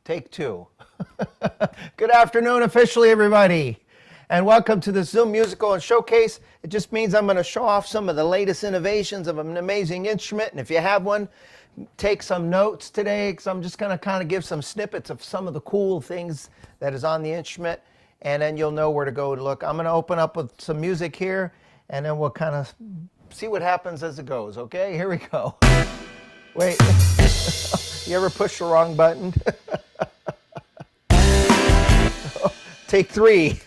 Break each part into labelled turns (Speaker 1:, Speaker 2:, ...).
Speaker 1: Take two. Good afternoon officially, everybody, and welcome to the Zoom Musical and Showcase. It just means I'm going to show off some of the latest innovations of an amazing instrument, and if you have one, take some notes today, because I'm just going to kind of give some snippets of some of the cool things that is on the instrument, and then you'll know where to go to look. I'm going to open up with some music here, and then we'll kind of see what happens as it goes, okay? Here we go. Wait, you ever push the wrong button? Take three.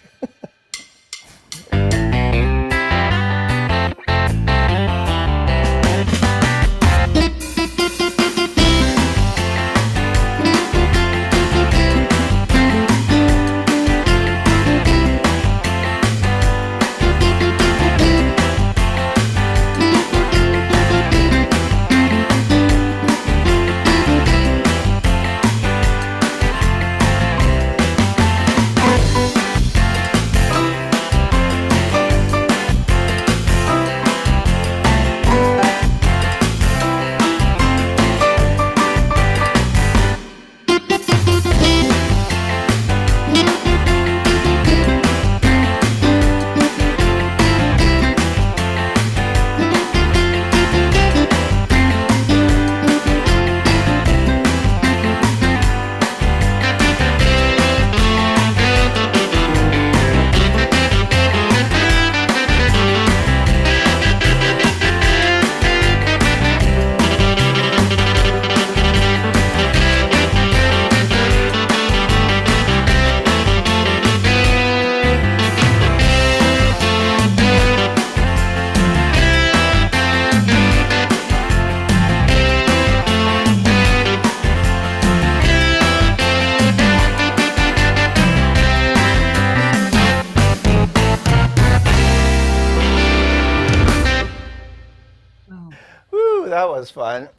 Speaker 1: That was fun.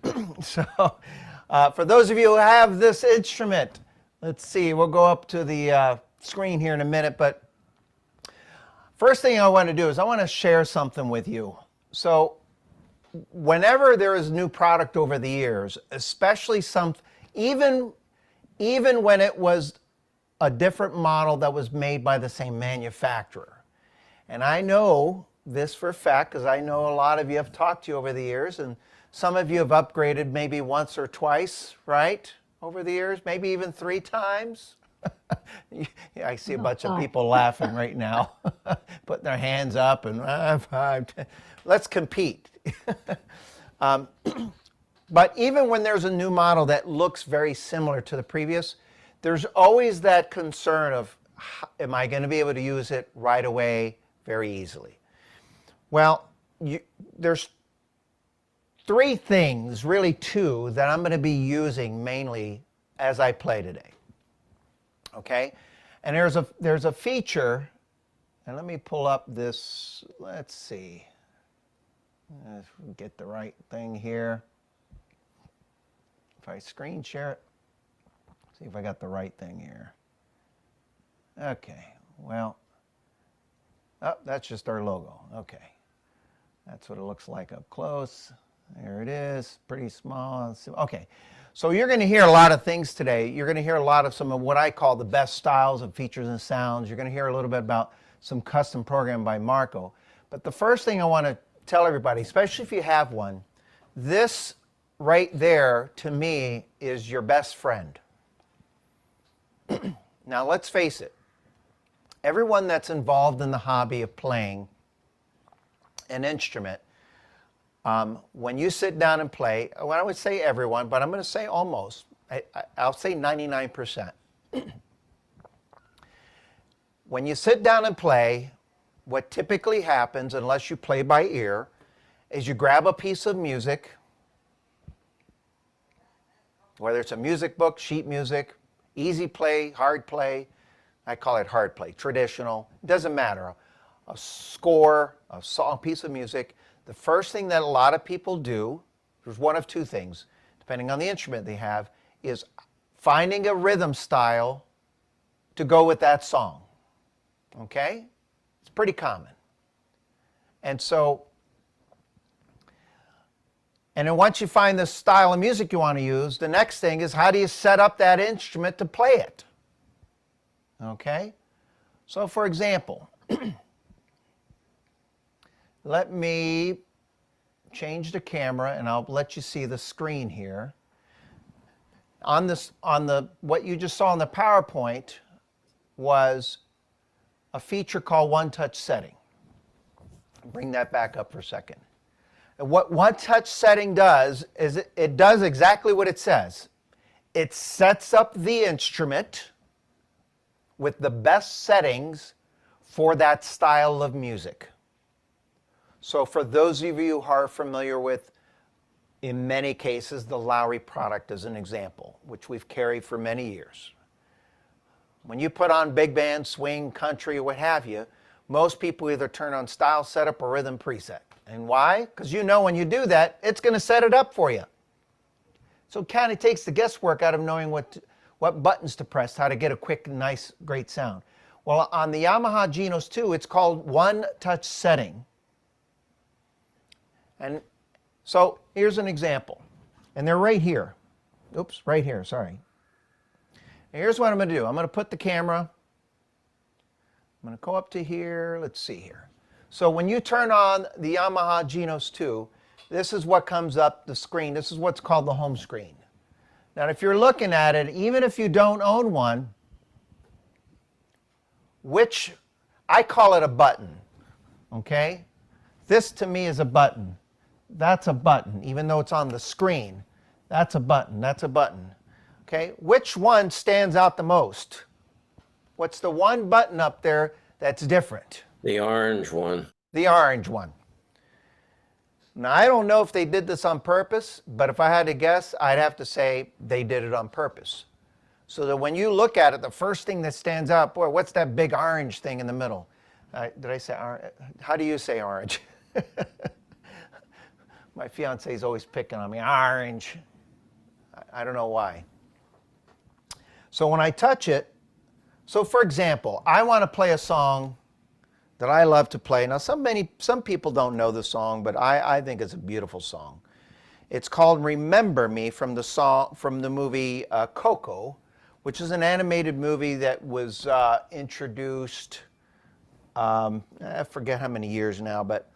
Speaker 1: So for those of you who have this instrument, let's see, we'll go up to the screen here in a minute, but first thing I want to do is I want to share something with you. So whenever there is a new product over the years, especially even when it was a different model that was made by the same manufacturer, and I know this for a fact because I know a lot of you have talked to you over the years, and some of you have upgraded maybe once or twice, right, over the years, maybe even 3 times. Yeah, I see a bunch of people laughing right now, putting their hands up and let's compete. But even when there's a new model that looks very similar to the previous, there's always that concern of, am I going to be able to use it right away very easily? Well, there's 3 things, really 2, that I'm going to be using mainly as I play today. Okay? And there's a feature, and let me pull up this, let's see. Let's get the right thing here. If I screen share it, see if I got the right thing here. Okay, well, oh, that's just our logo. Okay. That's what it looks like up close. There it is, pretty small. Okay, so you're going to hear a lot of things today. You're going to hear a lot of some of what I call the best styles of features and sounds. You're going to hear a little bit about some custom program by Marco. But the first thing I want to tell everybody, especially if you have one, this right there, to me, is your best friend. Now, let's face it. Everyone that's involved in the hobby of playing an instrument, when you sit down and play, well, I would say everyone, but I'm going to say almost, I'll say 99%. When you sit down and play, what typically happens, unless you play by ear, is you grab a piece of music, whether it's a music book, sheet music, easy play, hard play, I call it hard play, traditional, it doesn't matter. A score, a song, piece of music. The first thing that a lot of people do, there's one of 2 things, depending on the instrument they have, is finding a rhythm style to go with that song. Okay? It's pretty common. And so And then once you find the style of music you want to use, the next thing is how do you set up that instrument to play it? Okay? So for example, let me change the camera and I'll let you see the screen here. On what you just saw in the PowerPoint was a feature called One Touch Setting. Bring that back up for a second. And what One Touch Setting does is it does exactly what it says. It sets up the instrument with the best settings for that style of music. So for those of you who are familiar with, in many cases, the Lowrey product as an example, which we've carried for many years. When you put on big band, swing, country, or what have you, most people either turn on style setup or rhythm preset. And why? Because you know when you do that, it's going to set it up for you. So it kind of takes the guesswork out of knowing what buttons to press, how to get a quick, nice, great sound. Well, on the Yamaha Genos 2, it's called One Touch Setting. And so here's an example. And they're right here. Oops, right here, sorry. And here's what I'm going to do. I'm going to put the camera, I'm going to go up to here. Let's see here. So when you turn on the Yamaha Genos 2, this is what comes up the screen. This is what's called the home screen. Now, if you're looking at it, even if you don't own one, which I call it a button, okay? This to me is a button. That's a button, even though it's on the screen. That's a button. That's a button. Okay, which one stands out the most? What's the one button up there that's different?
Speaker 2: The orange one.
Speaker 1: The orange one. Now, I don't know if they did this on purpose, but if I had to guess, I'd have to say they did it on purpose. So that when you look at it, the first thing that stands out, boy, what's that big orange thing in the middle? Did I say orange? How do you say orange? My fiance is always picking on me. Orange. I don't know why. So when I touch it, so for example, I want to play a song that I love to play. Now, some people don't know the song, but I think it's a beautiful song. It's called "Remember Me" from the movie Coco, which is an animated movie that was introduced. I forget how many years now, but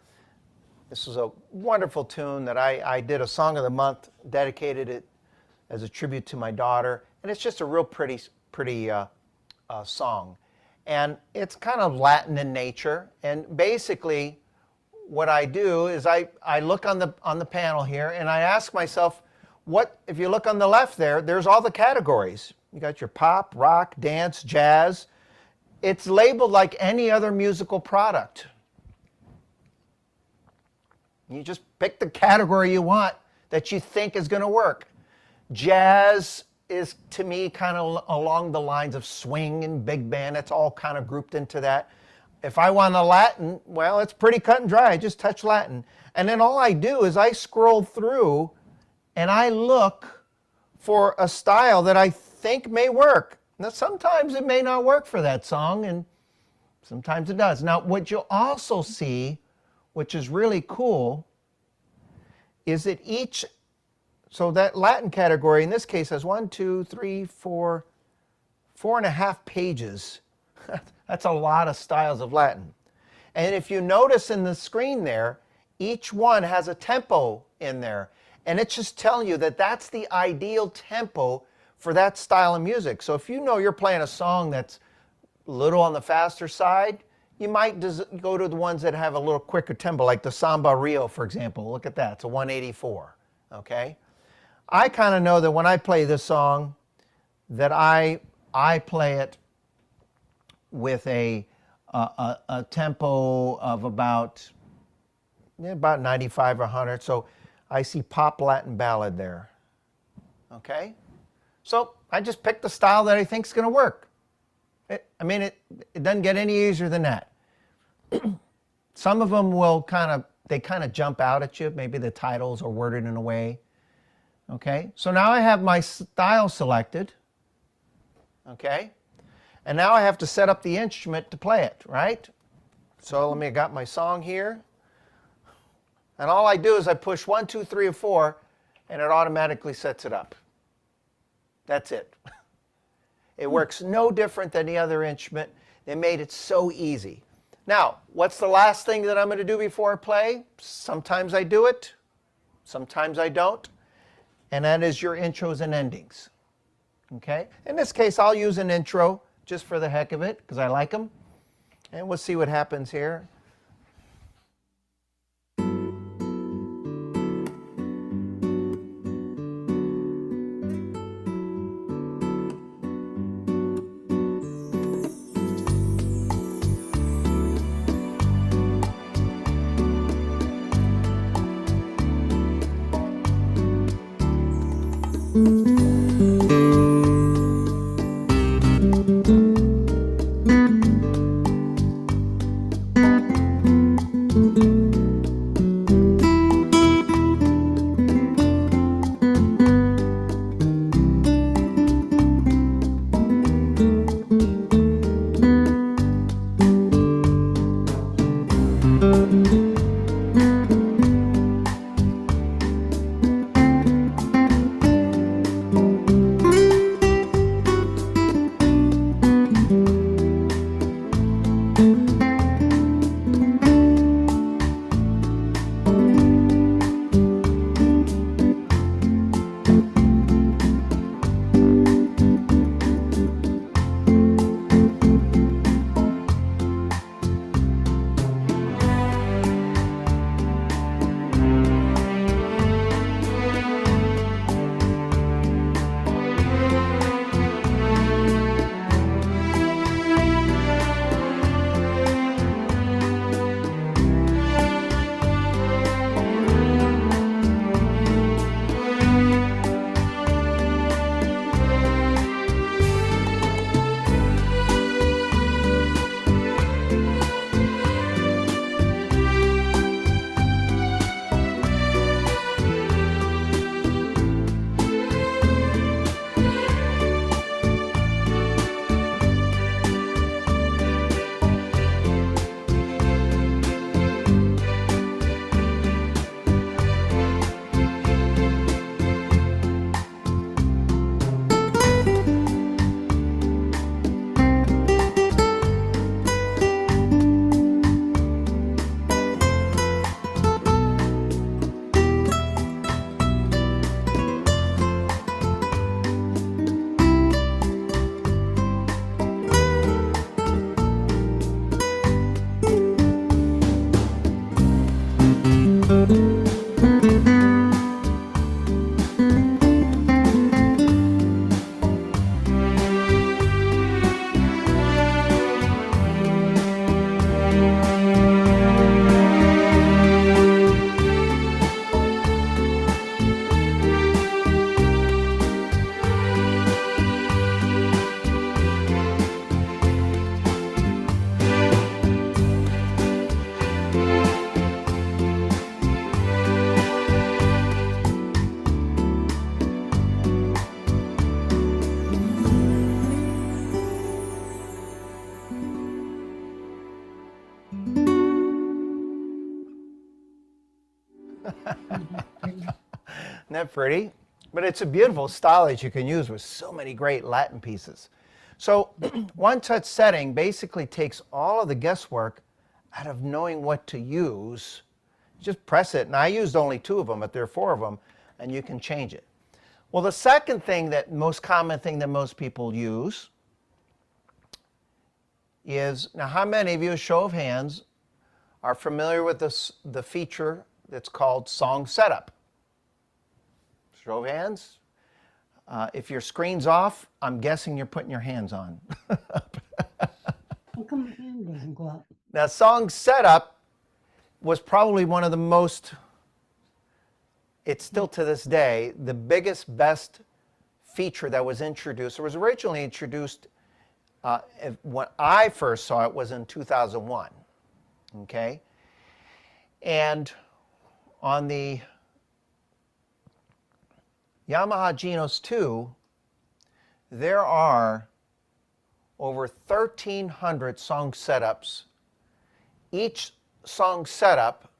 Speaker 1: this is a wonderful tune that I did a song of the month, dedicated it as a tribute to my daughter, and it's just a real pretty song. And it's kind of Latin in nature, and basically what I do is I look on the panel here and I ask myself, if you look on the left there's all the categories. You got your pop, rock, dance, jazz. It's labeled like any other musical product. You just pick the category you want that you think is going to work. Jazz is, to me, kind of along the lines of swing and big band. It's all kind of grouped into that. If I want a Latin, well, it's pretty cut and dry. I just touch Latin. And then all I do is I scroll through and I look for a style that I think may work. Now, sometimes it may not work for that song, and sometimes it does. Now, what you'll also see, which is really cool, is that so that Latin category in this case has 4.5 pages. That's a lot of styles of Latin. And if you notice in the screen there, each one has a tempo in there. And it's just telling you that that's the ideal tempo for that style of music. So if you know you're playing a song that's a little on the faster side, you might go to the ones that have a little quicker tempo, like the Samba Rio, for example. Look at that. It's a 184. Okay? I kind of know that when I play this song, that I play it with a tempo of about 95 or 100. So I see pop, Latin, ballad there. Okay? So I just pick the style that I think is going to work. It doesn't get any easier than that. Some of them will kind of jump out at you. Maybe the titles are worded in a way. Okay, so now I have my style selected. Okay, and now I have to set up the instrument to play it, right? So I got my song here. And all I do is I push 1, 2, 3, or 4, and it automatically sets it up. That's it. It works no different than the other instrument. They made it so easy. Now, what's the last thing that I'm going to do before I play? Sometimes I do it, sometimes I don't. And that is your intros and endings. Okay? In this case, I'll use an intro just for the heck of it, because I like them. And we'll see what happens here. Isn't that pretty? But it's a beautiful style that you can use with so many great Latin pieces. So one touch setting basically takes all of the guesswork out of knowing what to use. Just press it, and I used only 2 of them, but there are 4 of them, and you can change it. Well, the second thing, that most common thing that most people use is, now how many of you, a show of hands, are familiar with this, the feature that's called song setup? Show of hands. If your screen's off, I'm guessing you're putting your hands on.
Speaker 2: How come my hand doesn't go up?
Speaker 1: Now, song setup was probably one of the most, it's still to this day, the biggest, best feature that was introduced. It was originally introduced, when I first saw it was in 2001, okay? And on the Yamaha Genos 2, there are over 1,300 song setups. Each song setup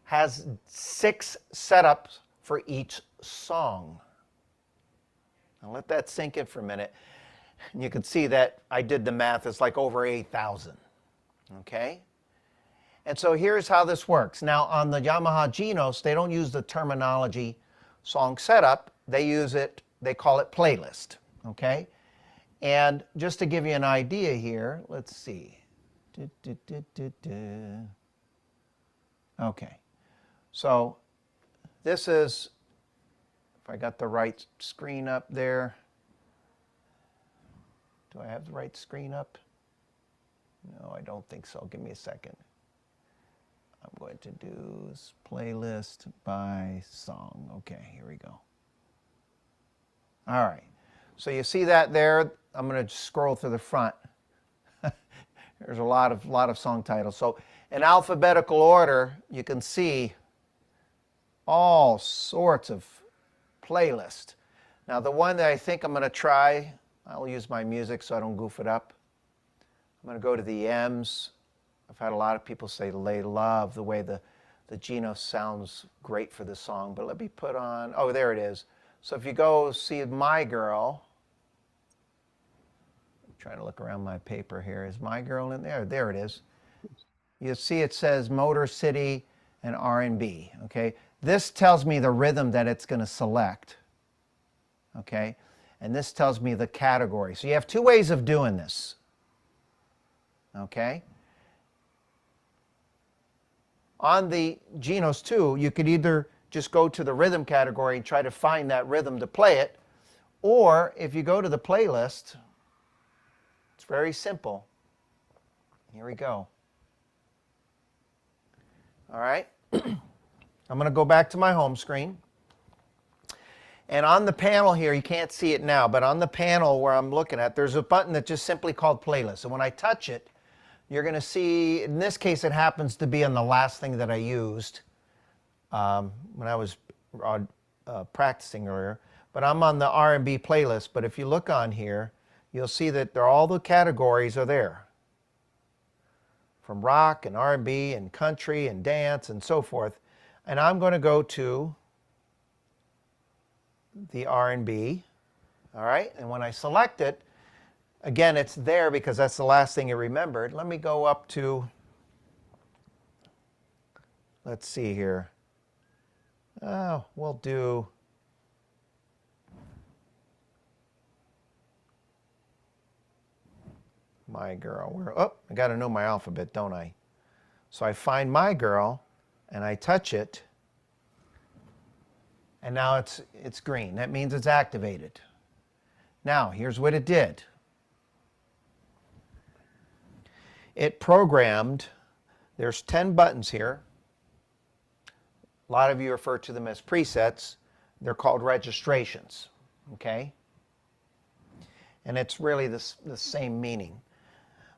Speaker 1: has 6 setups for each song. Now let that sink in for a minute. And you can see that I did the math. It's like over 8,000. Okay? And so here's how this works. Now on the Yamaha Genos, they don't use the terminology song setup. They use it, they call it playlist. Okay? And just to give you an idea here, let's see. Okay. So this is, if I got the right screen up there. Do I have the right screen up? No, I don't think so. Give me a second. I'm going to do playlist by song. Okay, here we go. All right. So you see that there? I'm going to scroll through the front. There's a lot of song titles. So in alphabetical order, you can see all sorts of playlists. Now the one that I think I'm going to try, I'll use my music so I don't goof it up. I'm going to go to the M's. I've had a lot of people say they love the way the Genos sounds great for the song, but let me put on, oh, there it is. So if you go see My Girl, I'm trying to look around my paper here. Is My Girl in there? There it is. You see it says Motor City and R&B, okay? This tells me the rhythm that it's going to select, okay? And this tells me the category. So you have 2 ways of doing this, okay? On the Genos 2, you could either just go to the rhythm category and try to find that rhythm to play it, or if you go to the playlist, it's very simple. Here we go. All right. I'm going to go back to my home screen. And on the panel here, you can't see it now, but on the panel where I'm looking at, there's a button that's just simply called Playlist. And when I touch it, you're going to see, in this case, it happens to be on the last thing that I used when I was practicing earlier. But I'm on the R&B playlist. But if you look on here, you'll see that all the categories are there. From rock and R&B and country and dance and so forth. And I'm going to go to the R&B, all right? And when I select it, again, it's there because that's the last thing you remembered. Let me go up to, let's see here. Oh, we'll do, My Girl. Oh, I got to know my alphabet, don't I? So I find My Girl, and I touch it, and now it's green. That means it's activated. Now, here's what it did. It programmed, there's 10 buttons here. A lot of you refer to them as presets. They're called registrations, okay? And it's really the same meaning.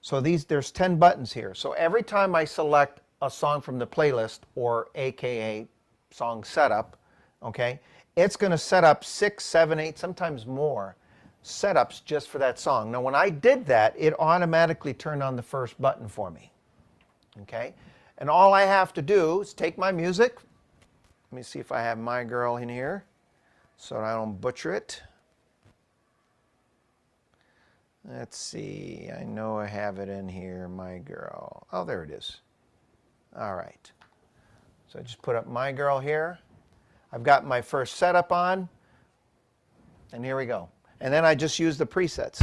Speaker 1: So there's 10 buttons here. So every time I select a song from the playlist, or AKA song setup, okay, it's going to set up 6, 7, 8, sometimes more setups just for that song. Now, when I did that, it automatically turned on the first button for me, okay? And all I have to do is take my music. Let me see if I have My Girl in here so I don't butcher it. Let's see. I know I have it in here, My Girl. Oh, there it is. All right. So I just put up My Girl here. I've got my first setup on, and here we go. And then I just use the presets.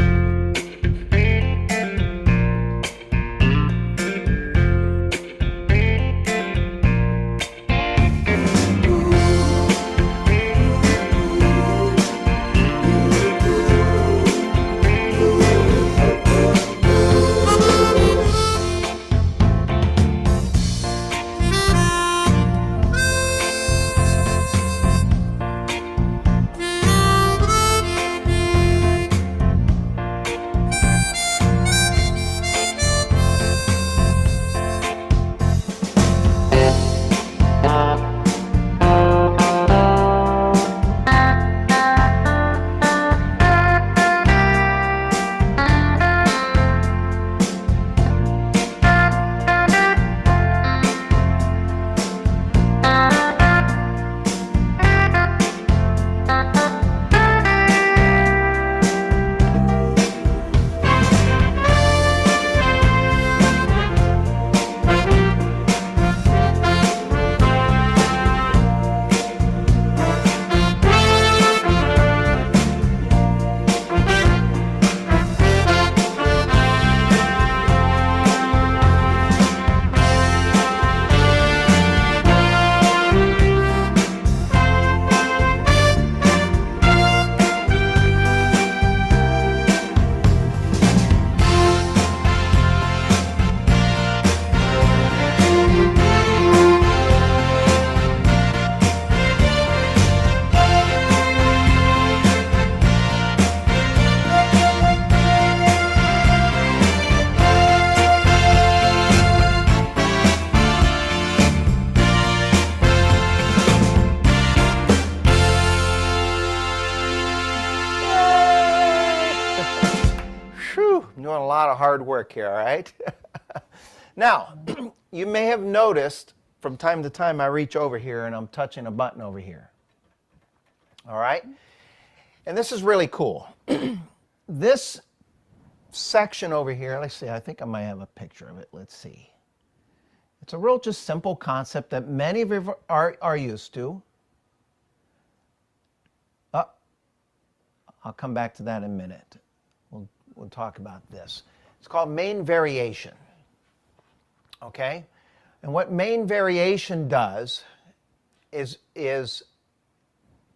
Speaker 1: I'm doing a lot of hard work here, all right? Now, you may have noticed from time to time I reach over here and I'm touching a button over here. All right? And this is really cool. This section over here, let's see, I think I might have a picture of it. Let's see. It's a real just simple concept that many of you are used to. I'll come back to that in a minute. We'll talk about this. It's called main variation. Okay? And what main variation does is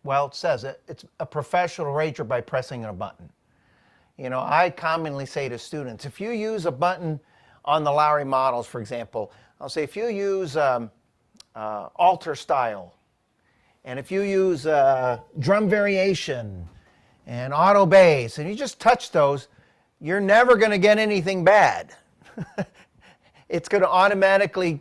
Speaker 1: well, it says it's a professional arranger by pressing a button. You know, I commonly say to students, if you use a button on the Lowrey models, for example, I'll say if you use alter style, and if you use drum variation and auto bass, and you just touch those, you're never going to get anything bad. It's going to automatically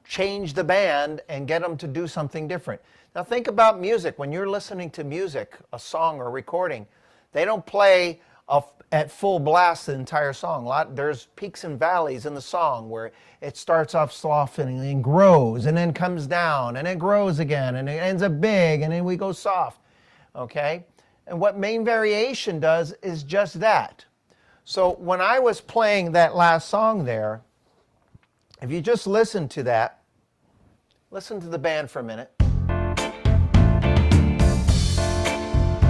Speaker 1: change the band and get them to do something different. Now think about music. When you're listening to music, a song or a recording, they don't play at full blast the entire song. There's peaks and valleys in the song where it starts off soft and grows and then comes down and it grows again and it ends up big and then we go soft. Okay? And what main variation does is just that. So when I was playing that last song there, if you just listen to that, listen to the band for a minute.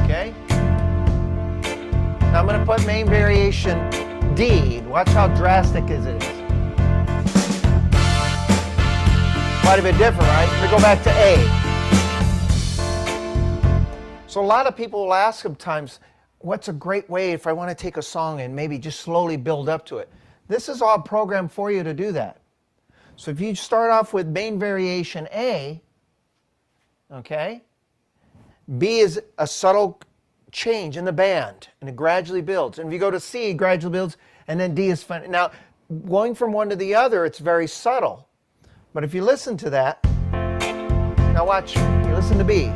Speaker 1: Okay? Now I'm going to put main variation D. Watch how drastic it is. Quite a bit different, right? Let me go back to A. So a lot of people will ask sometimes, what's a great way if I want to take a song and maybe just slowly build up to it? This is all programmed for you to do that. So if you start off with main variation A, okay, B is a subtle change in the band, and it gradually builds. And if you go to C, it gradually builds, and then D is fun. Now, going from one to the other, it's very subtle. But if you listen to that, now watch, you listen to B.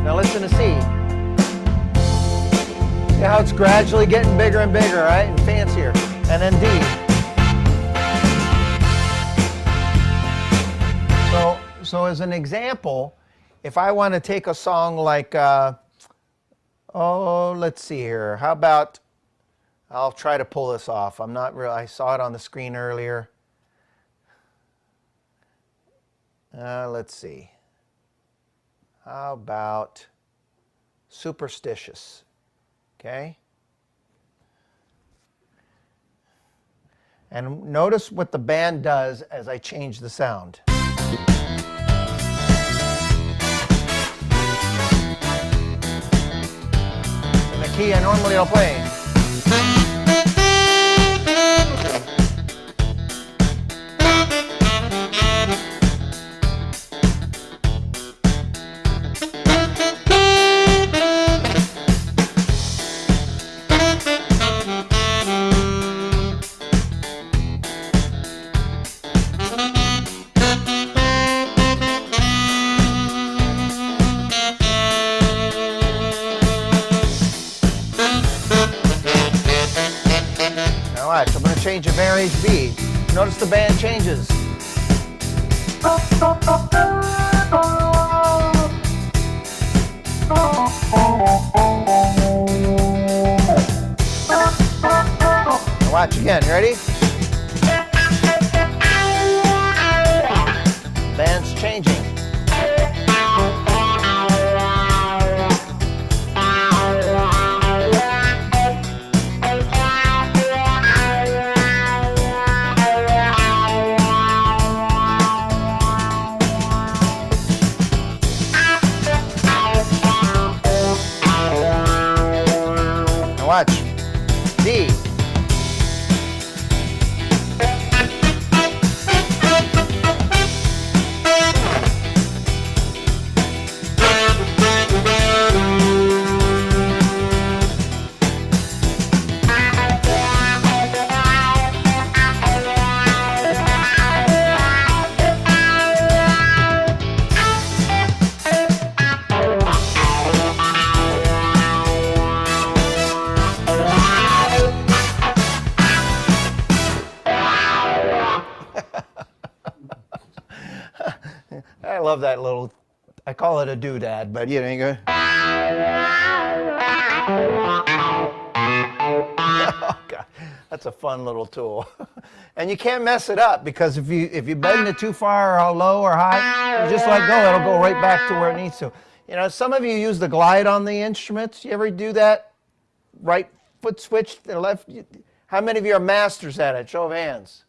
Speaker 1: Now listen to C. See how it's gradually getting bigger and bigger, right? And fancier. And then D. So as an example, if I want to take a song like, let's see here. How about, I'll try to pull this off. I'm not real, I saw it on the screen earlier. Let's see. How about Superstitious? Okay? And notice what the band does as I change the sound. In the key I normally will play. I'm going to change a variation B. Notice the band changes. Now watch again. You ready? Band's changing. Watch. D. love that little, I call it a doodad, but you know, you go. Oh God, that's a fun little tool. And you can't mess it up, because if you bend it too far or low or high, you just let go, it'll go right back to where it needs to. You know, some of you use the glide on the instruments. You ever do that? Right foot switch to the left. How many of you are masters at it? Show of hands.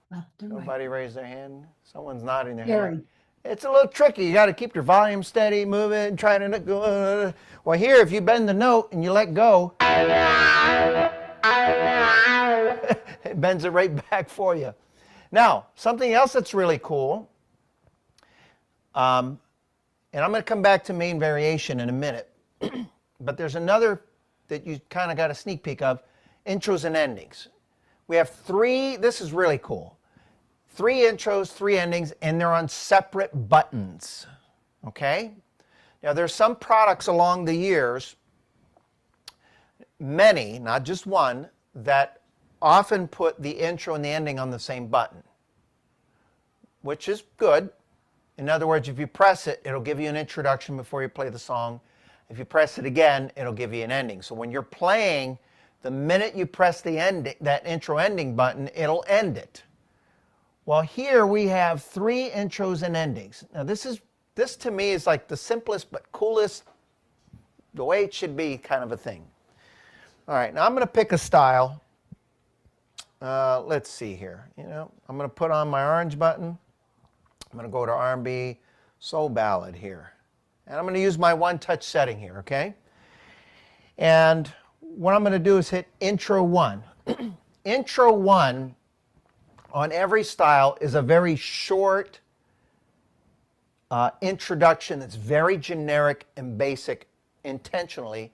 Speaker 2: Left and right.
Speaker 1: Nobody raised their hand. Someone's nodding their
Speaker 2: Gary.
Speaker 1: head. It's a little tricky. You got to keep your volume steady, move it, and try to go. Well, here, if you bend the note and you let go, it bends it right back for you. Now, something else that's really cool, and I'm going to come back to main variation in a minute, but there's another that you kind of got a sneak peek of, intros and endings. We have 3, this is really cool. 3 intros, 3 endings, and they're on separate buttons, okay? Now, there's some products along the years, many, not just one, that often put the intro and the ending on the same button, which is good. In other words, if you press it, it'll give you an introduction before you play the song. If you press it again, it'll give you an ending. So when you're playing, the minute you press the ending, that intro ending button, it'll end it. Well, here we have 3 intros and endings. Now this to me is like the simplest but coolest, the way it should be kind of a thing. All right, now I'm going to pick a style. Let's see here. You know, I'm going to put on my orange button. I'm going to go to R&B Soul Ballad here. And I'm going to use my one-touch setting here, okay? And what I'm going to do is hit Intro 1. Intro 1 on every style is a very short introduction that's very generic and basic intentionally,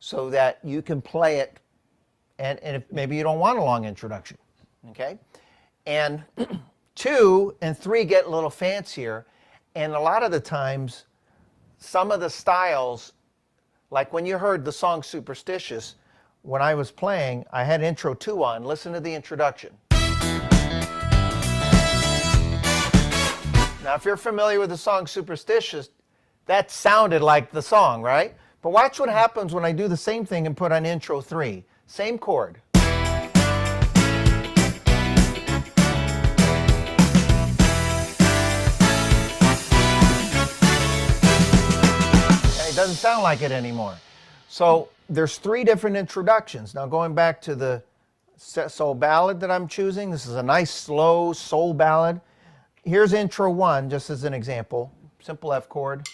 Speaker 1: so that you can play it, and if maybe you don't want a long introduction, okay? And 2 and 3 get a little fancier, and a lot of the times, some of the styles, like when you heard the song Superstitious, when I was playing, I had Intro 2 on. Listen to the introduction. Now, if you're familiar with the song Superstitious, that sounded like the song, right? But watch what happens when I do the same thing and put on Intro 3. Same chord. Okay, it doesn't sound like it anymore. So there's 3 different introductions. Now going back to the soul ballad that I'm choosing, this is a nice slow soul ballad. Here's Intro 1, just as an example. Simple F chord.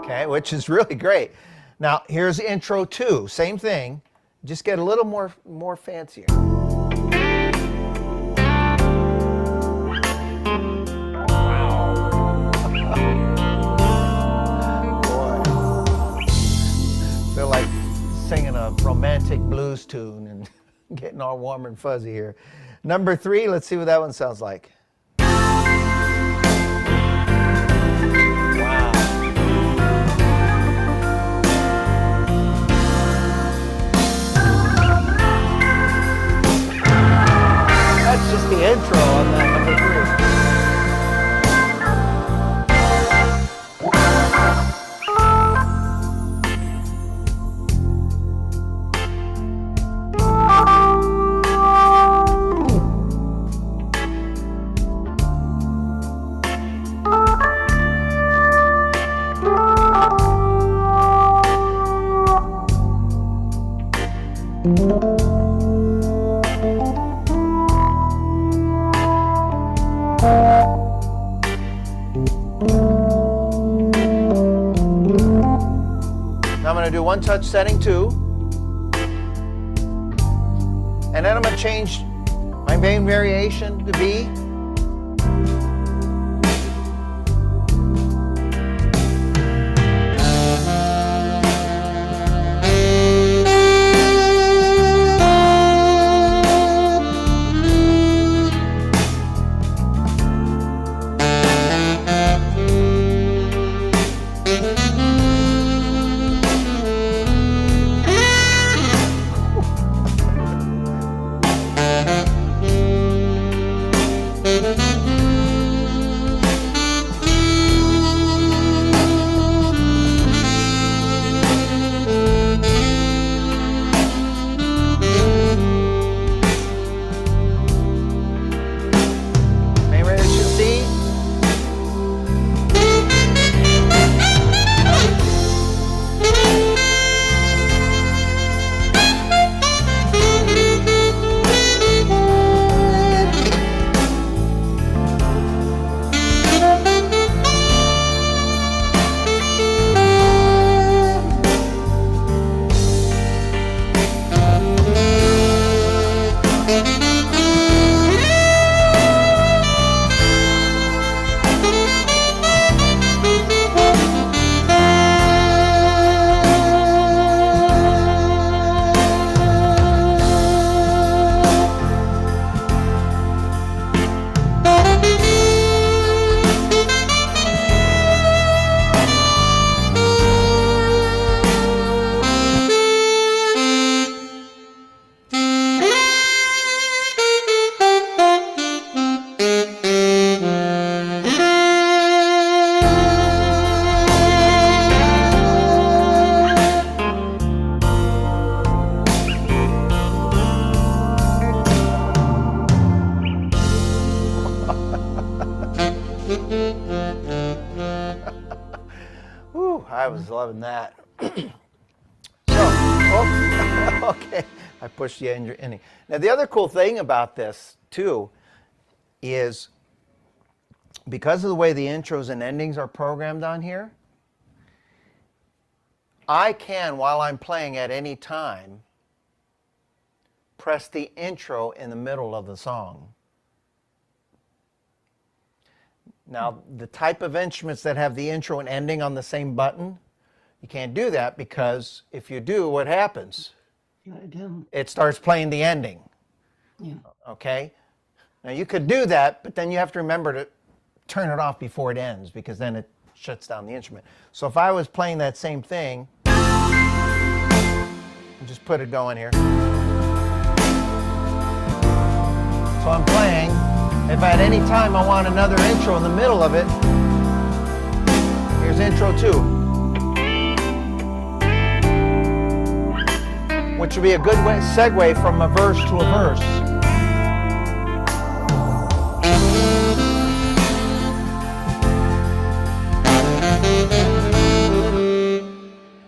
Speaker 1: Okay, which is really great. Now here's Intro 2, same thing, just get a little more fancier. Feel like singing a romantic blues tune and getting all warm and fuzzy here. Number 3, let's see what that one sounds like. Wow. That's just the intro on that number 3. I'm going to do one-touch setting 2, and then I'm going to change my main variation to B. I was loving that. So, oh, okay, I pushed the ending. Now, the other cool thing about this, too, is because of the way the intros and endings are programmed on here, I can, while I'm playing at any time, press the intro in the middle of the song. Now, the type of instruments that have the intro and ending on the same button, you can't do that because if you do, what happens? It starts playing the ending.
Speaker 2: Yeah.
Speaker 1: Okay? Now, you could do that, but then you have to remember to turn it off before it ends because then it shuts down the instrument. So if I was playing that same thing, just put it going here. So I'm playing. If at any time I want another intro in the middle of it, here's intro 2. Which would be a good segue from a verse to a verse.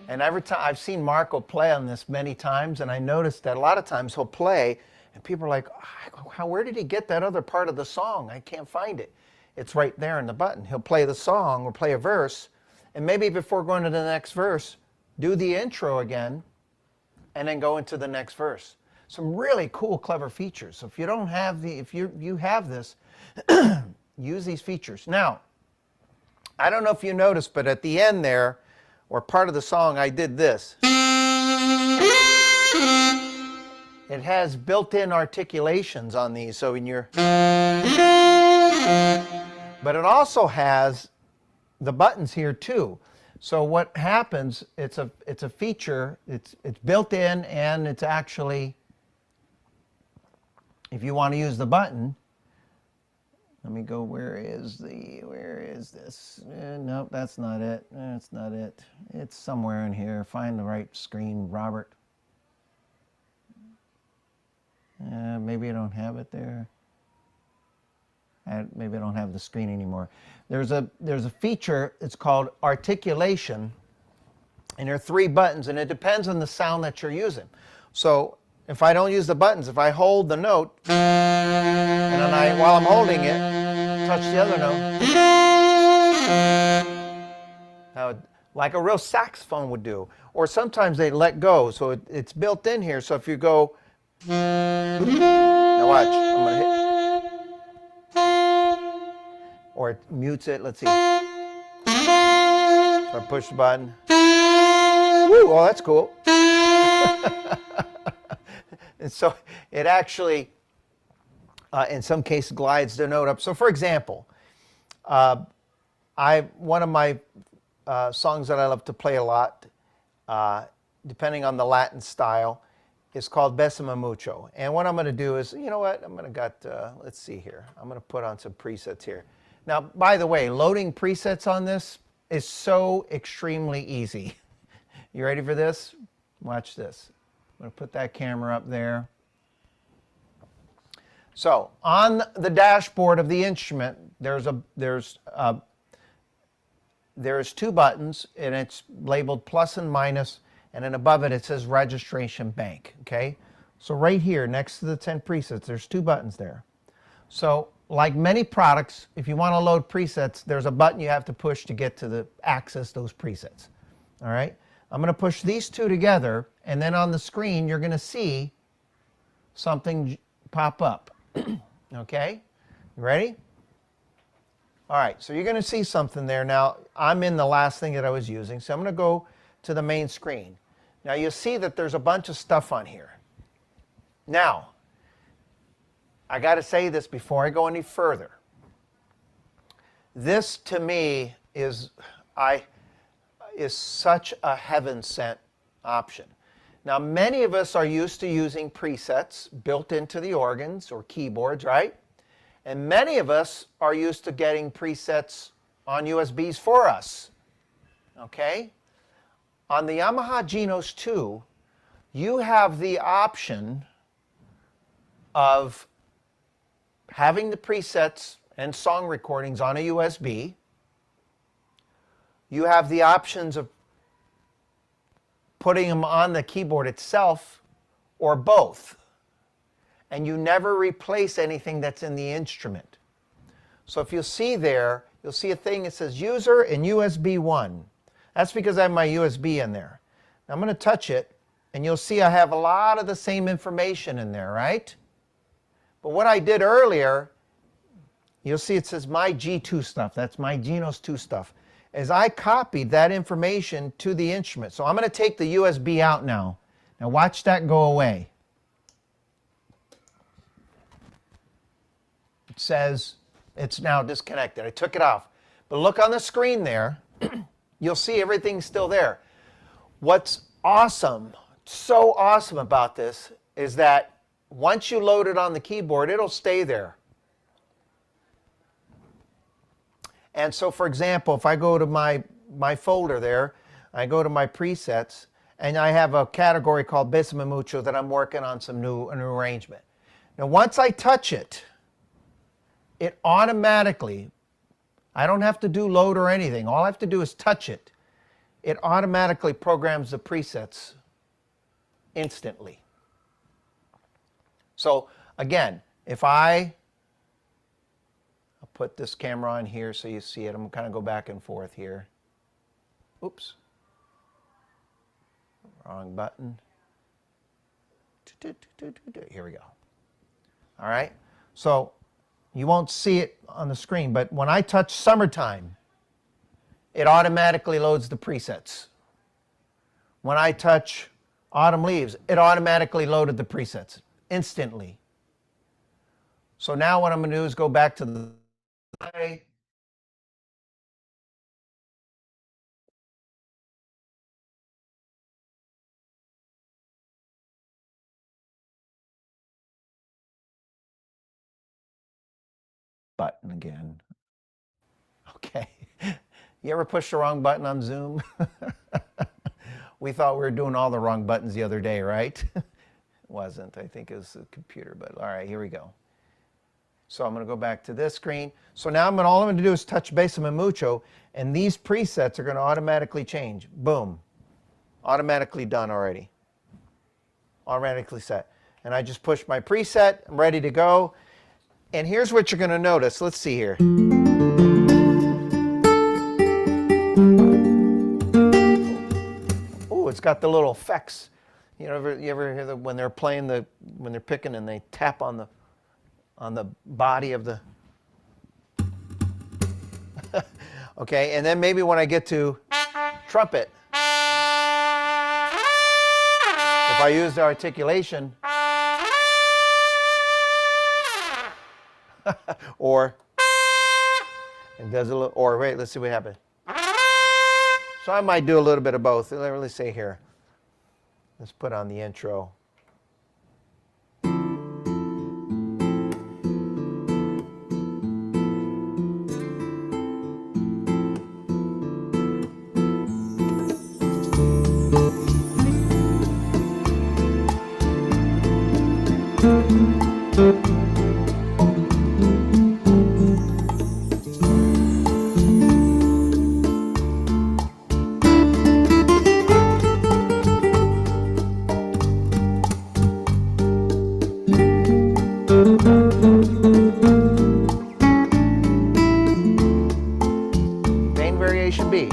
Speaker 1: And every time I've seen Marco play on this many times, and I noticed that a lot of times he'll play, and people are like, where did he get that other part of the song? I can't find it. It's right there in the button. He'll play the song or play a verse, and maybe before going to the next verse, do the intro again, and then go into the next verse. Some really cool, clever features. So if you don't have if you have this, use these features. Now, I don't know if you noticed, but at the end there, or part of the song, I did this. It has built-in articulations on these, so when you're... But it also has the buttons here too. So what happens, it's a feature, it's built in, and it's actually, if you want to use the button, let me go, where is this? Nope, that's not it. That's not it. It's somewhere in here. Find the right screen, Robert. Maybe I don't have it there. Maybe I don't have the screen anymore. There's a feature, it's called Articulation, and there are 3 buttons, and it depends on the sound that you're using. So if I don't use the buttons, if I hold the note, and then while I'm holding it, touch the other note, now, like a real saxophone would do. Or sometimes they let go, so it's built in here. So if you go, now watch, I'm going to hit, or it mutes it, let's see. So I push the button. Woo, well, that's cool. And so it actually, in some cases, glides the note up. So for example, one of my songs that I love to play a lot, depending on the Latin style, is called Besame Mucho. And what I'm going to do is, you know what, I'm going to let's see here. I'm going to put on some presets here. Now, by the way, loading presets on this is so extremely easy. You ready for this? Watch this. I'm going to put that camera up there. So on the dashboard of the instrument, there's 2 buttons, and it's labeled plus and minus, and then above it, it says registration bank, okay? So right here, next to the 10 presets, there's 2 buttons there. So like many products, if you want to load presets, there's a button you have to push to get to access those presets, all right? I'm going to push these 2 together, and then on the screen, you're going to see something pop up, okay? You ready? All right, so you're going to see something there. Now, I'm in the last thing that I was using, so I'm going to go to the main screen. Now, you'll see that there's a bunch of stuff on here. Now, I got to say this before I go any further. This, to me, is such a heaven-sent option. Now, many of us are used to using presets built into the organs or keyboards, right? And many of us are used to getting presets on USBs for us, okay? On the Yamaha Genos 2, you have the option of having the presets and song recordings on a USB. You have the options of putting them on the keyboard itself, or both. And you never replace anything that's in the instrument. So if you'll see there, you'll see a thing that says user and USB 1. That's because I have my USB in there. Now I'm going to touch it, and you'll see I have a lot of the same information in there, right? But what I did earlier, you'll see it says my G2 stuff. That's my Genos 2 stuff. As I copied that information to the instrument. So I'm going to take the USB out now. Now watch that go away. It says it's now disconnected. I took it off. But look on the screen there. You'll see everything's still there. What's awesome, so awesome about this is that once you load it on the keyboard, it'll stay there. And so, for example, if I go to my folder there, I go to my presets, and I have a category called Bésame Mucho that I'm working on a new arrangement. Now, once I touch it, it automatically, I don't have to do load or anything. All I have to do is touch it. It automatically programs the presets instantly. So again, if I'll put this camera on here so you see it. I'm going to kind of go back and forth here. Oops. Wrong button. Here we go. All right. So you won't see it on the screen, but when I touch Summertime, it automatically loads the presets. When I touch Autumn Leaves, it automatically loaded the presets instantly. So now what I'm going to do is go back to the button again. Okay. You ever push the wrong button on Zoom? We thought we were doing all the wrong buttons the other day, right? It wasn't. I think it was the computer, but all right, here we go. So I'm going to go back to this screen. So now all I'm going to do is touch Bésame Mucho, and these presets are going to automatically change. Boom. Automatically done already. Automatically set. And I just push my preset. I'm ready to go. And here's what you're going to notice. Let's see here. Oh, it's got the little effects. You ever hear when they're playing when they're picking and they tap on the body of the okay, and then maybe when I get to trumpet, if I use the articulation or it does a little, or wait, let's see what happens. So I might do a little bit of both. Let me see here. Let's put on the intro. Main variation B.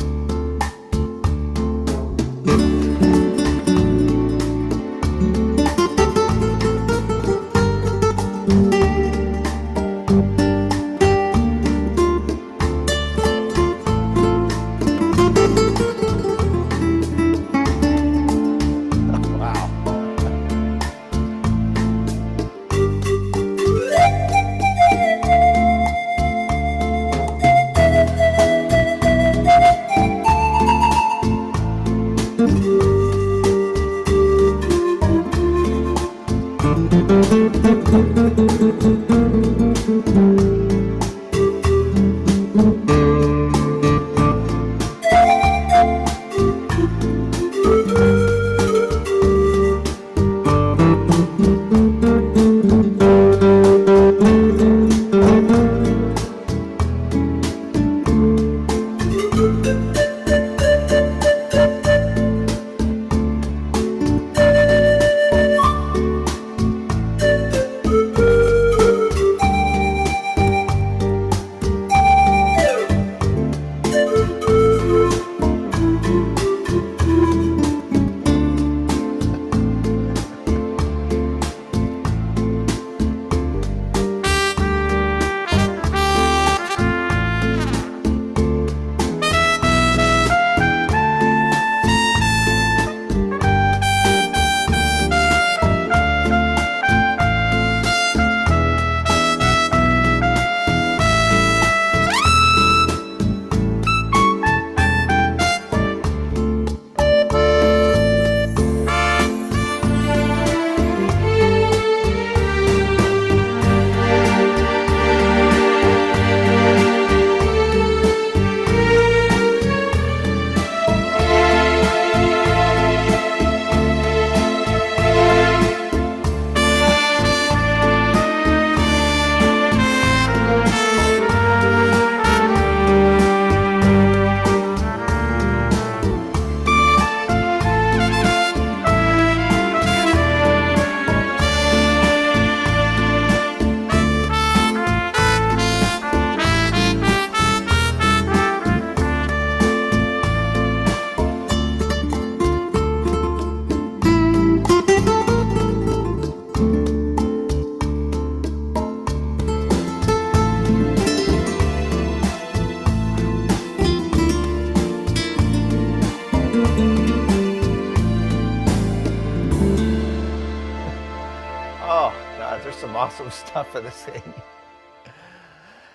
Speaker 1: there's some awesome stuff for this thing.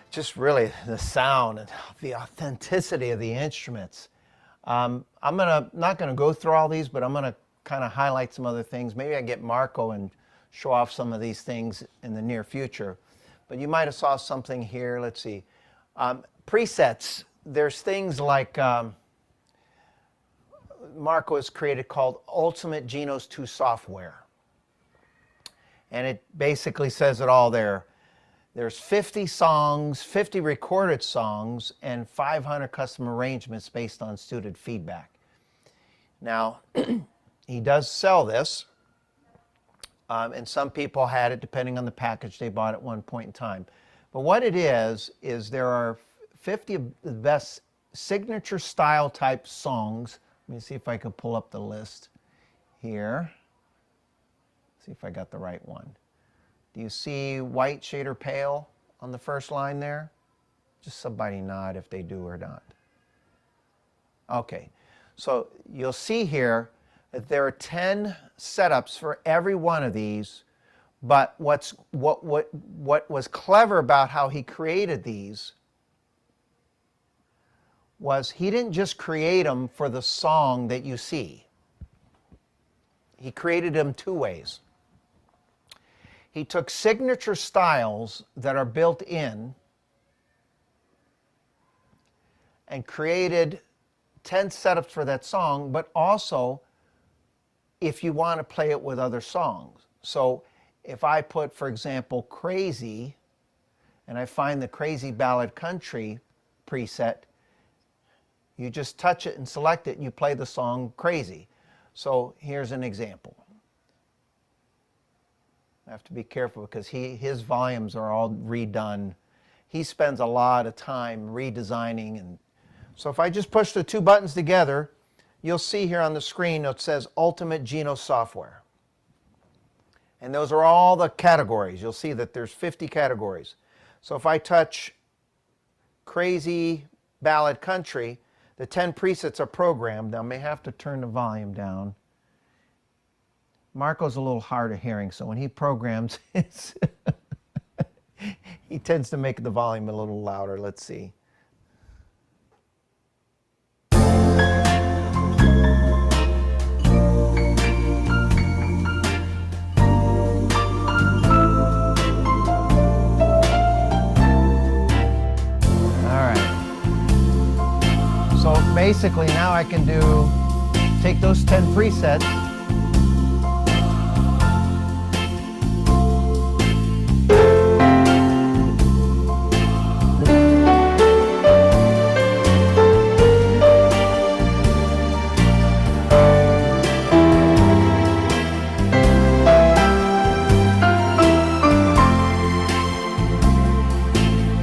Speaker 1: Just really the sound and the authenticity of the instruments. I'm not gonna go through all these, but I'm gonna kind of highlight some other things. Maybe I get Marco and show off some of these things in the near future. But you might have saw something here. Let's see. Presets. There's things like Marco has created called Ultimate Genos 2 software. And it basically says it all there. There's 50 songs, 50 recorded songs, and 500 custom arrangements based on student feedback. Now, he does sell this, and some people had it depending on the package they bought at one point in time. But what it is there are 50 of the best signature style type songs. Let me see if I can pull up the list here. See if I got the right one. Do you see white, shade, or pale on the first line there? Just somebody nod if they do or not. Okay, so you'll see here that there are 10 setups for every one of these, but what was clever about how he created these was he didn't just create them for the song that you see. He created them two ways. He took signature styles that are built in and created 10 setups for that song, but also if you want to play it with other songs. So if I put, for example, Crazy, and I find the Crazy Ballad Country preset, you just touch it and select it and you play the song Crazy. So here's an example. I have to be careful because his volumes are all redone. He spends a lot of time redesigning. And so if I just push the two buttons together, you'll see here on the screen it says Ultimate Genos Software. And those are all the categories. You'll see that there's 50 categories. So if I touch Crazy Ballad Country, the 10 presets are programmed. Now I may have to turn the volume down. Marco's a little hard of hearing, so when he programs, he tends to make the volume a little louder. Let's see. So basically now I can take those 10 presets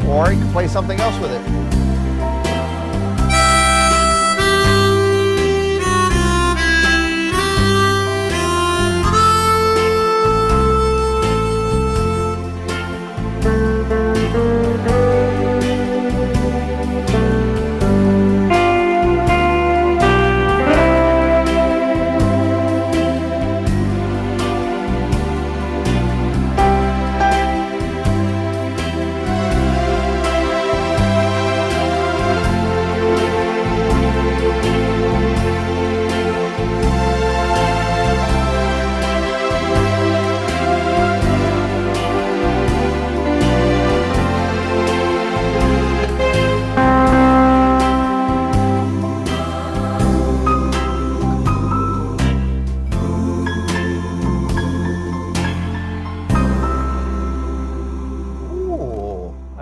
Speaker 1: or you can play something else with it.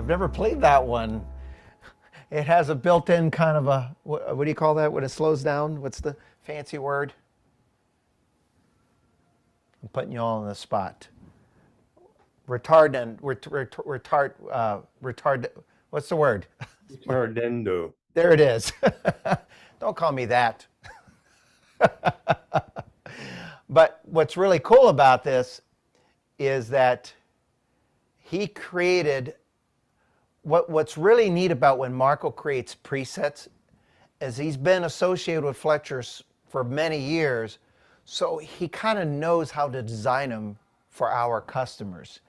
Speaker 1: Never played that one. It has a built-in kind of a, what do you call that when it slows down? What's the fancy word? I'm putting you all on the spot. Retard, what's the word?
Speaker 3: Retardando.
Speaker 1: There it is. Don't call me that. But what's really cool about this is that he created, what's really neat about when Marco creates presets is he's been associated with Fletcher's for many years, so he kind of knows how to design them for our customers.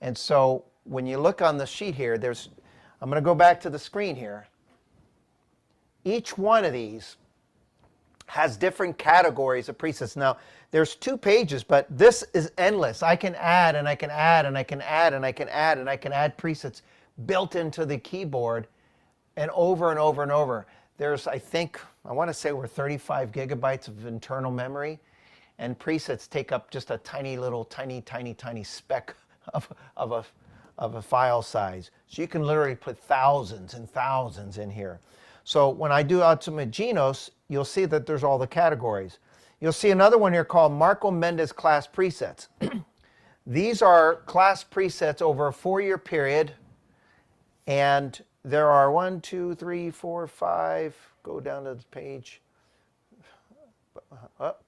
Speaker 1: And so when you look on the sheet here, I'm going to go back to the screen here. Each one of these has different categories of presets. Now, there's 2 pages, but this is endless. I can add and I can add and I can add and I can add and I can add presets built into the keyboard and over and over and over. There's, I think, I want to say we're 35 gigabytes of internal memory, and presets take up just a tiny little, tiny speck of a file size. So you can literally put thousands and thousands in here. So when I do Ultimate Genos, you'll see that there's all the categories. You'll see another one here called Marco Mendes class presets. These are class presets over a 4-year period, and there are 1, 2, 3, 4, 5, go down to the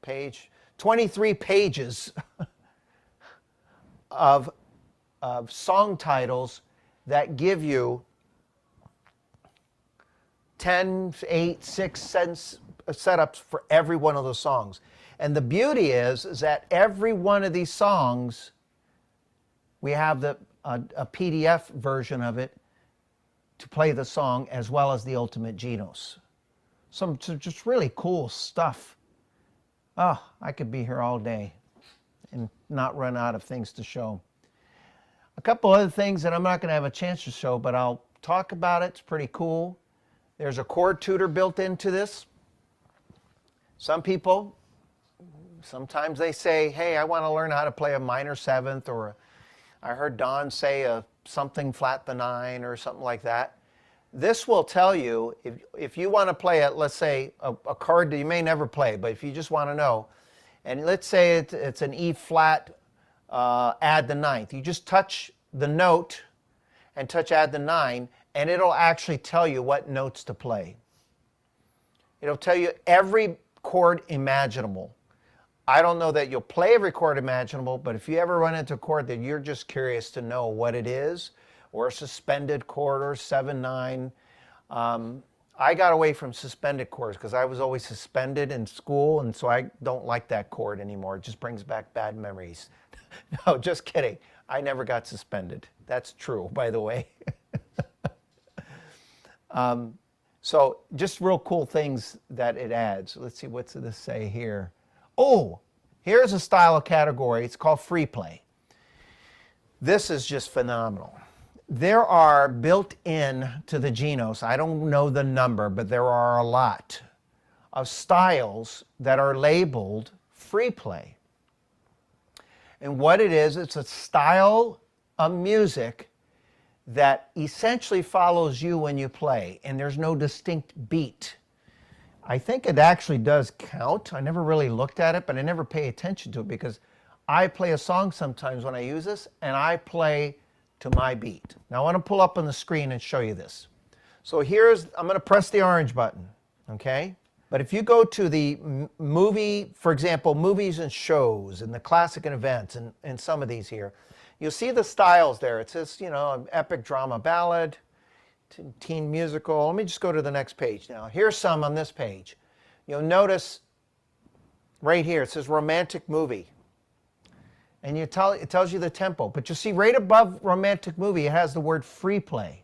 Speaker 1: page, 23 pages of song titles that give you 10, 8, 6 setups for every one of those songs. And the beauty is that every one of these songs, we have a PDF version of it to play the song, as well as the Ultimate Genos. Some just really cool stuff. Oh, I could be here all day and not run out of things to show. A couple other things that I'm not going to have a chance to show, but I'll talk about it. It's pretty cool. There's a chord tutor built into this. Some people, sometimes they say, hey, I want to learn how to play a minor 7th, or I heard Don say a something flat the 9 or something like that. This will tell you, if you want to play, let's say, a chord that you may never play, but if you just want to know, and let's say it's an E flat, add the 9th. You just touch the note and touch add the 9, and it'll actually tell you what notes to play. It'll tell you every chord imaginable. I don't know that you'll play every chord imaginable, but if you ever run into a chord that you're just curious to know what it is, or a suspended chord or 7/9, I got away from suspended chords because I was always suspended in school, and so I don't like that chord anymore. It just brings back bad memories. No, just kidding. I never got suspended. That's true, by the way. So just real cool things that it adds. Let's see, what's this say here? Oh, here's a style of category. It's called free play. This is just phenomenal. There are built in to the Genos, I don't know the number, but there are a lot of styles that are labeled free play. And what it is, it's a style of music that essentially follows you when you play, and there's no distinct beat. I think it actually does count. I never really looked at it, but I never pay attention to it because I play a song sometimes when I use this, and I play to my beat. Now I want to pull up on the screen and show you this. So I'm going to press the orange button, okay? But if you go to the movie, for example, movies and shows, and the classic and events, and some of these here, you'll see the styles there. It says, you know, an epic drama ballad, teen musical. Let me just go to the next page now. Here's some on this page. You'll notice right here, it says romantic movie. And it tells you the tempo. But you see right above romantic movie, it has the word free play.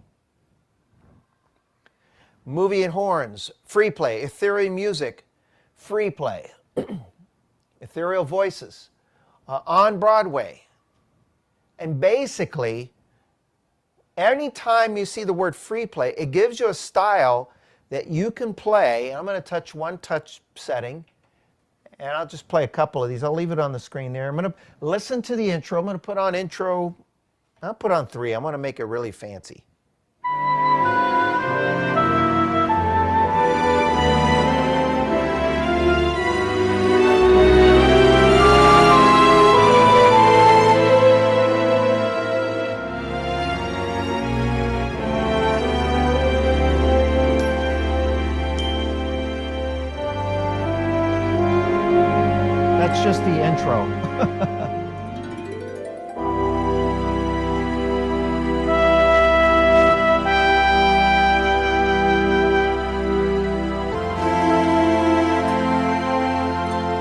Speaker 1: Movie and horns, free play. Ethereal music, free play. Ethereal voices, on Broadway. And basically, anytime you see the word free play, it gives you a style that you can play. I'm going to touch one touch setting, and I'll just play a couple of these. I'll leave it on the screen there. I'm going to listen to the intro. I'm going to put on intro. I'll put on 3. I'm going to make it really fancy. That's just the intro.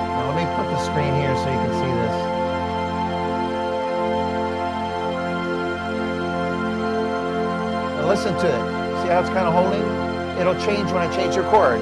Speaker 1: Now let me put the screen here so you can see this. listen to it. See how it's kind of holding? It'll change when I change your chord.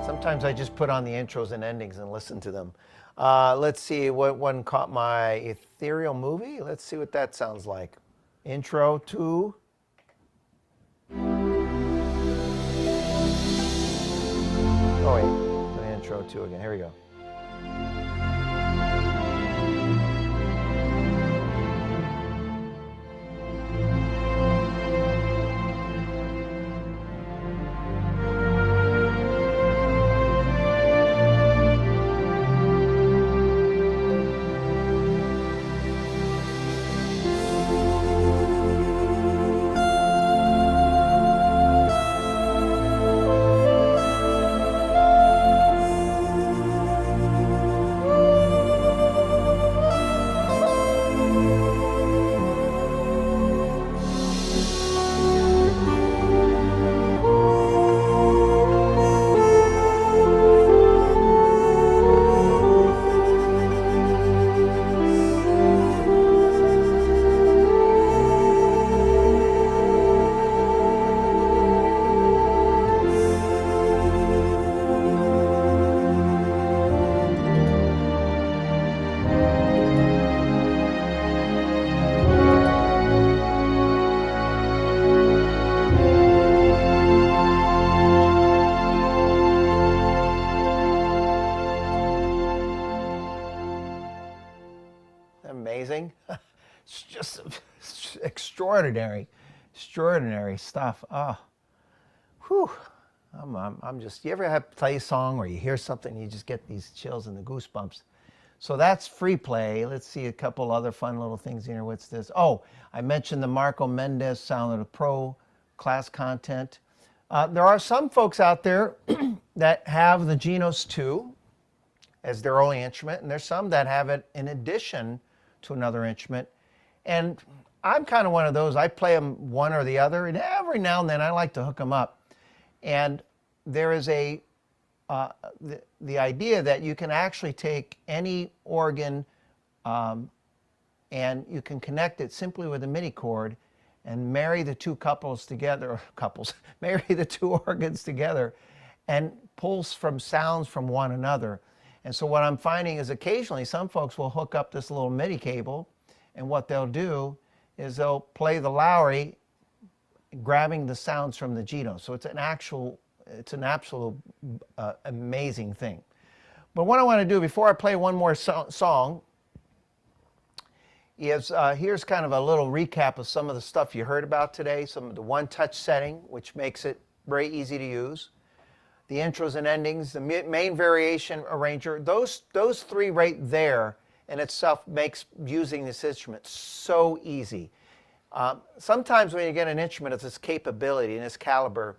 Speaker 1: Sometimes I just put on the intros and endings and listen to them. Let's see what one caught my ethereal movie. Let's see what that sounds like. Intro to. Oh wait, the intro to again. Here we go. Amazing. It's just extraordinary stuff. Oh, whew. I'm just, you ever have play a song where you hear something and you just get these chills and the goosebumps? So that's free play. Let's see a couple other fun little things here. What's this? Oh, I mentioned the Marco Mendez Sound of the Pro class content. There are some folks out there that have the Genos 2 as their only instrument, and there's some that have it in addition to another instrument. And I'm kind of one of those. I play them one or the other, and every now and then I like to hook them up. And there is the idea that you can actually take any organ and you can connect it simply with a MIDI chord and marry the two marry the two organs together and pulse from sounds from one another. And so what I'm finding is occasionally some folks will hook up this little MIDI cable, and what they'll do is they'll play the Lowrey grabbing the sounds from the Genos. So it's an absolute amazing thing. But what I want to do before I play one more song is here's kind of a little recap of some of the stuff you heard about today, some of the one-touch setting, which makes it very easy to use, the intros and endings, the main variation arranger. Those three right there in itself makes using this instrument so easy. Sometimes when you get an instrument of this capability and this caliber,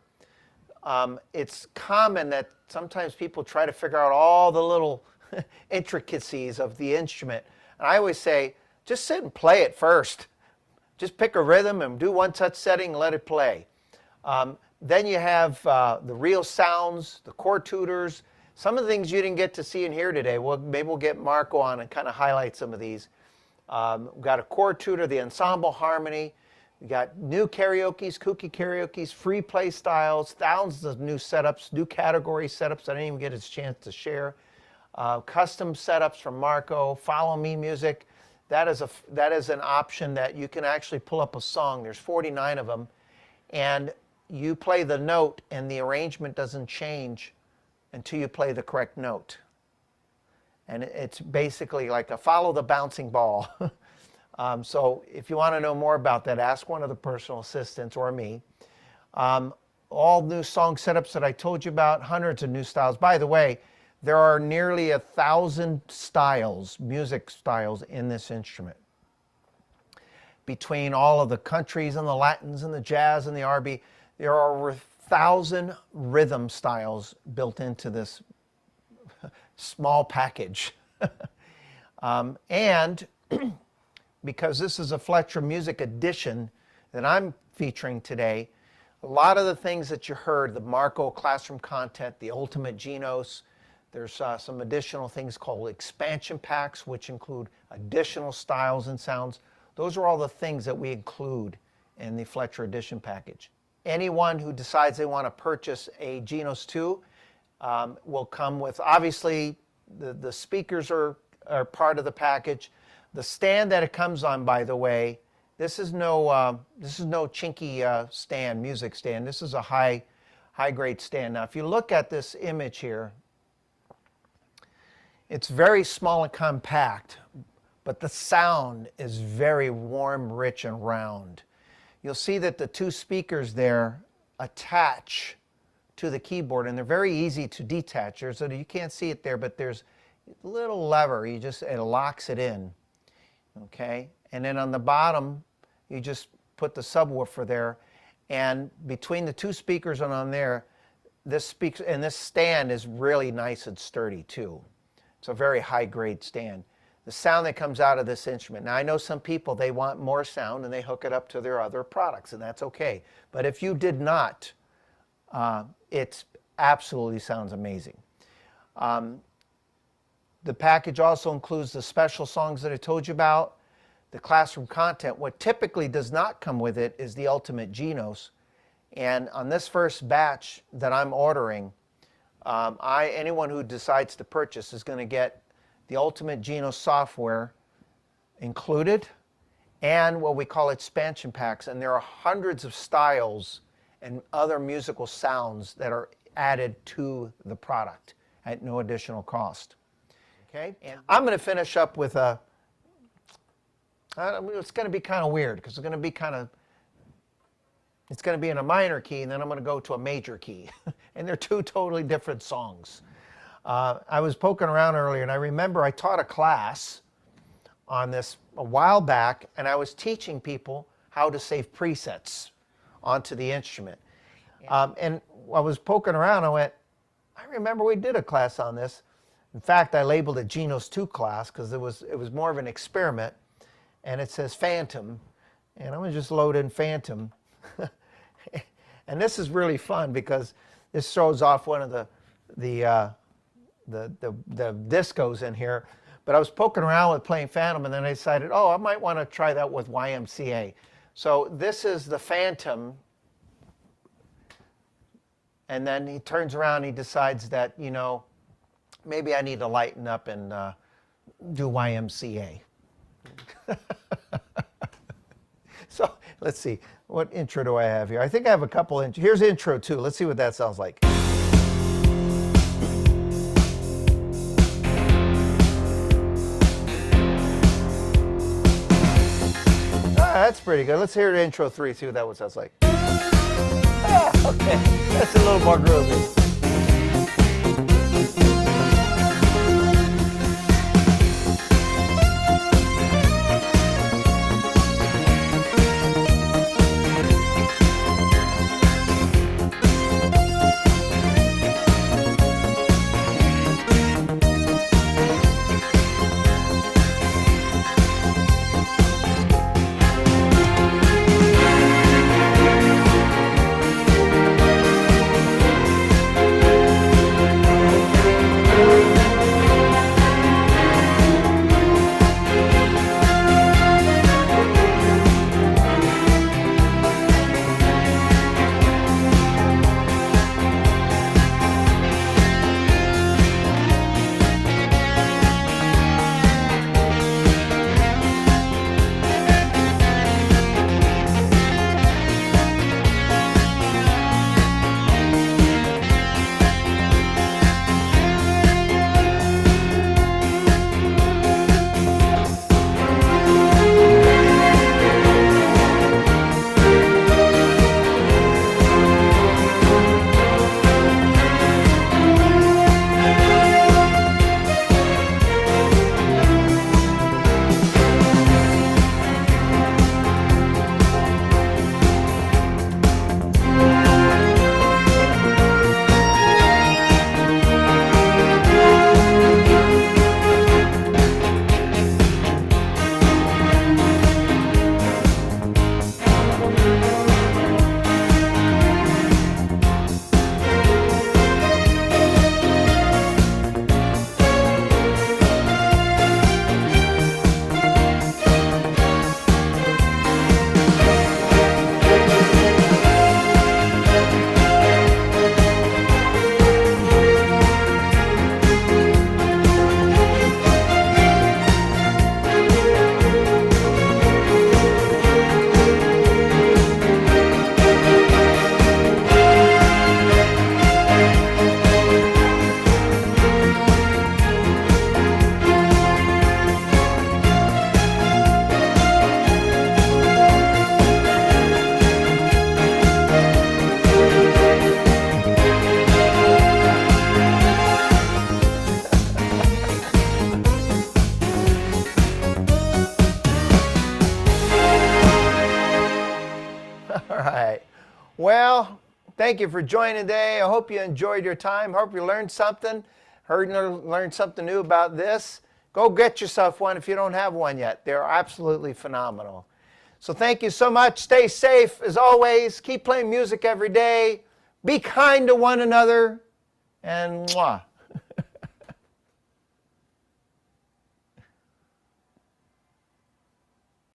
Speaker 1: it's common that sometimes people try to figure out all the little intricacies of the instrument. And I always say, just sit and play it first. Just pick a rhythm and do one touch setting and let it play. Then you have the real sounds, the chord tutors, some of the things you didn't get to see and hear today. Maybe we'll get Marco on and kind of highlight some of these. We've got a chord tutor, the ensemble harmony. We got new karaokes, kooky karaokes, free play styles, thousands of new setups, new category setups I didn't even get a chance to share. Custom setups from Marco, follow me music. That is an option that you can actually pull up a song. There's 49 of them. And you play the note and the arrangement doesn't change until you play the correct note. And it's basically like a follow the bouncing ball. So if you want to know more about that, ask one of the personal assistants or me. All new song setups that I told you about, hundreds of new styles. By the way, There are nearly 1,000 styles, music styles in this instrument. Between all of the countries and the Latins and the jazz and the R&B, there are over 1,000 rhythm styles built into this small package. And because this is a Fletcher Music Edition that I'm featuring today, a lot of the things that you heard, the Marco classroom content, the Ultimate Genos, there's some additional things called expansion packs, which include additional styles and sounds. Those are all the things that we include in the Fletcher Edition package. Anyone who decides they want to purchase a Genos 2 will come with, obviously, the speakers are part of the package. The stand that it comes on, by the way, this is no chinky stand, music stand. This is a high grade stand. Now, if you look at this image here, it's very small and compact, but the sound is very warm, rich, and round. You'll see that the two speakers there attach to the keyboard, and they're very easy to detach. You can't see it there, but there's a little lever. It locks it in. Okay, and then on the bottom, you just put the subwoofer there, and between the two speakers and on there, this stand is really nice and sturdy too. It's a very high-grade stand. The sound that comes out of this instrument. Now, I know some people, they want more sound and they hook it up to their other products, and that's okay. But if you did not, it absolutely sounds amazing. The package also includes the special songs that I told you about, the classroom content. What typically does not come with it is the Ultimate Genos. And on this first batch that I'm ordering, anyone who decides to purchase is going to get the Ultimate Genos software included and what we call expansion packs. And there are hundreds of styles and other musical sounds that are added to the product at no additional cost. Okay, and I'm going to finish up with it's going to be kind of weird because it's going to be in a minor key, and then I'm going to go to a major key. And they're two totally different songs. I was poking around earlier, and I remember I taught a class on this a while back, and I was teaching people how to save presets onto the instrument. And I was poking around, I remember we did a class on this. In fact, I labeled it Genos 2 class because it was more of an experiment, and it says Phantom, and I'm going to just load in Phantom. And this is really fun because this throws off one of the discos in here. But I was poking around with playing Phantom, and then I decided, I might want to try that with YMCA. So this is the Phantom, and then he turns around and he decides that, maybe I need to lighten up and do YMCA. So let's see, what intro do I have here? I think I have a couple. Here's intro 2. Let's see what that sounds like. That's pretty good. Let's hear the intro 3, see what that one sounds like. Okay, that's a little more groovy. All right. Well, thank you for joining today. I hope you enjoyed your time. Hope you learned something. Learned something new about this. Go get yourself one if you don't have one yet. They're absolutely phenomenal. So thank you so much. Stay safe as always. Keep playing music every day. Be kind to one another. And mwah.